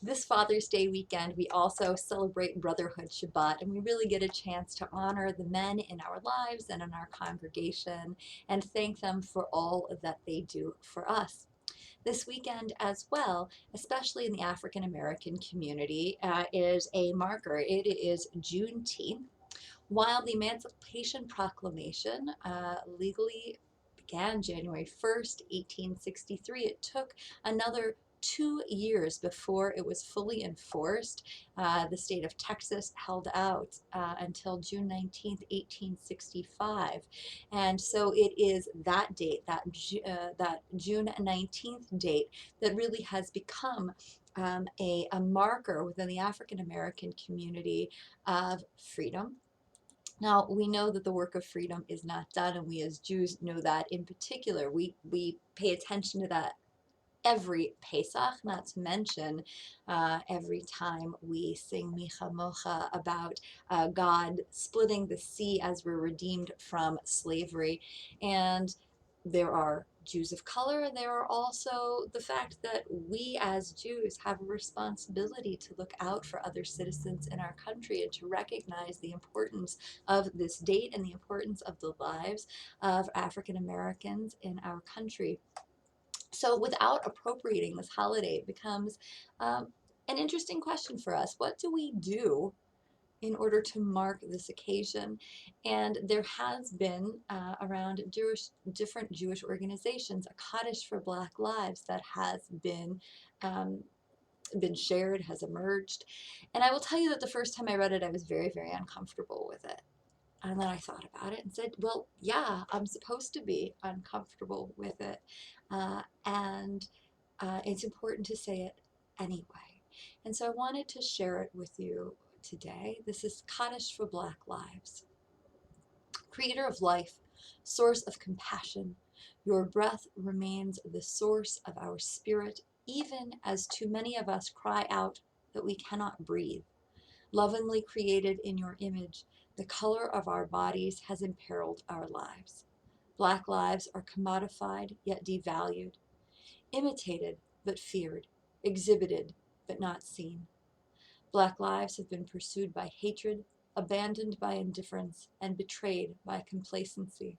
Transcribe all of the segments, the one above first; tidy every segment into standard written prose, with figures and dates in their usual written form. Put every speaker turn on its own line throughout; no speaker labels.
This Father's Day weekend, we also celebrate Brotherhood Shabbat, and we really get a chance to honor the men in our lives and in our congregation and thank them for all that they do for us. This weekend as well, especially in the African American community, is a marker. It is Juneteenth. While the Emancipation Proclamation legally began January 1st, 1863, it took another 2 years before it was fully enforced. The state of Texas held out until June 19th, 1865. And so it is that date, that June 19th date, that really has become a marker within the African American community of freedom. Now, we know that the work of freedom is not done, and we as Jews know that in particular. We pay attention to that every Pesach, not to mention every time we sing Micha Mocha about God splitting the sea as we're redeemed from slavery. And there are Jews of color, and there are also the fact that we as Jews have a responsibility to look out for other citizens in our country and to recognize the importance of this date and the importance of the lives of African Americans in our country. So without appropriating this holiday, it becomes an interesting question for us. What do we do in order to mark this occasion? And there has been around different Jewish organizations, a Kaddish for Black Lives that has um, been shared, has emerged. And I will tell you that the first time I read it, I was very, very uncomfortable with it. And then I thought about it and said, well, yeah, I'm supposed to be uncomfortable with it. And it's important to say it anyway. And so I wanted to share it with you today. This is Kaddish for Black Lives. Creator of life, source of compassion, your breath remains the source of our spirit, even as too many of us cry out that we cannot breathe. Lovingly created in your image, the color of our bodies has imperiled our lives. Black lives are commodified yet devalued, imitated but feared, exhibited but not seen. Black lives have been pursued by hatred, abandoned by indifference, and betrayed by complacency.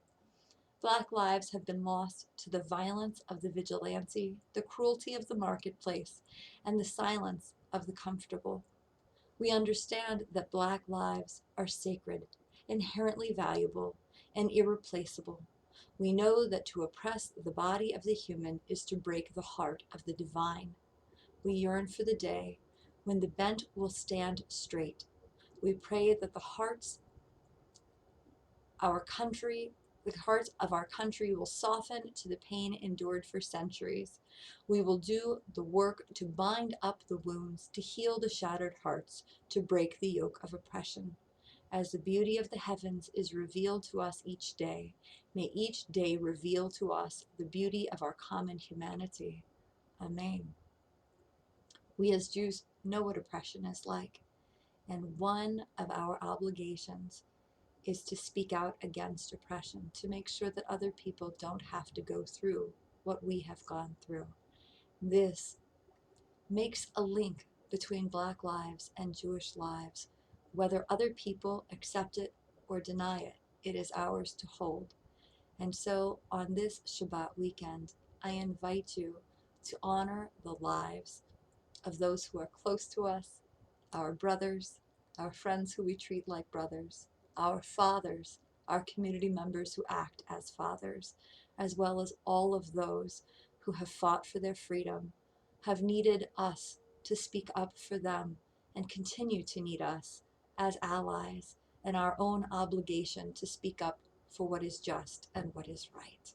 Black lives have been lost to the violence of the vigilante, the cruelty of the marketplace, and the silence of the comfortable. We understand that Black lives are sacred, inherently valuable, and irreplaceable. We know that to oppress the body of the human is to break the heart of the divine. We yearn for the day when the bent will stand straight. We pray that our country, the hearts of our country will soften to the pain endured for centuries. We will do the work to bind up the wounds, to heal the shattered hearts, to break the yoke of oppression. As the beauty of the heavens is revealed to us each day, may each day reveal to us the beauty of our common humanity. Amen. We as Jews know what oppression is like, and one of our obligations is to speak out against oppression, to make sure that other people don't have to go through what we have gone through. This makes a link between Black lives and Jewish lives. Whether other people accept it or deny it, it is ours to hold. And so on this Shabbat weekend, I invite you to honor the lives of those who are close to us, our brothers, our friends who we treat like brothers, our fathers, our community members who act as fathers, as well as all of those who have fought for their freedom, have needed us to speak up for them, and continue to need us as allies, and our own obligation to speak up for what is just and what is right.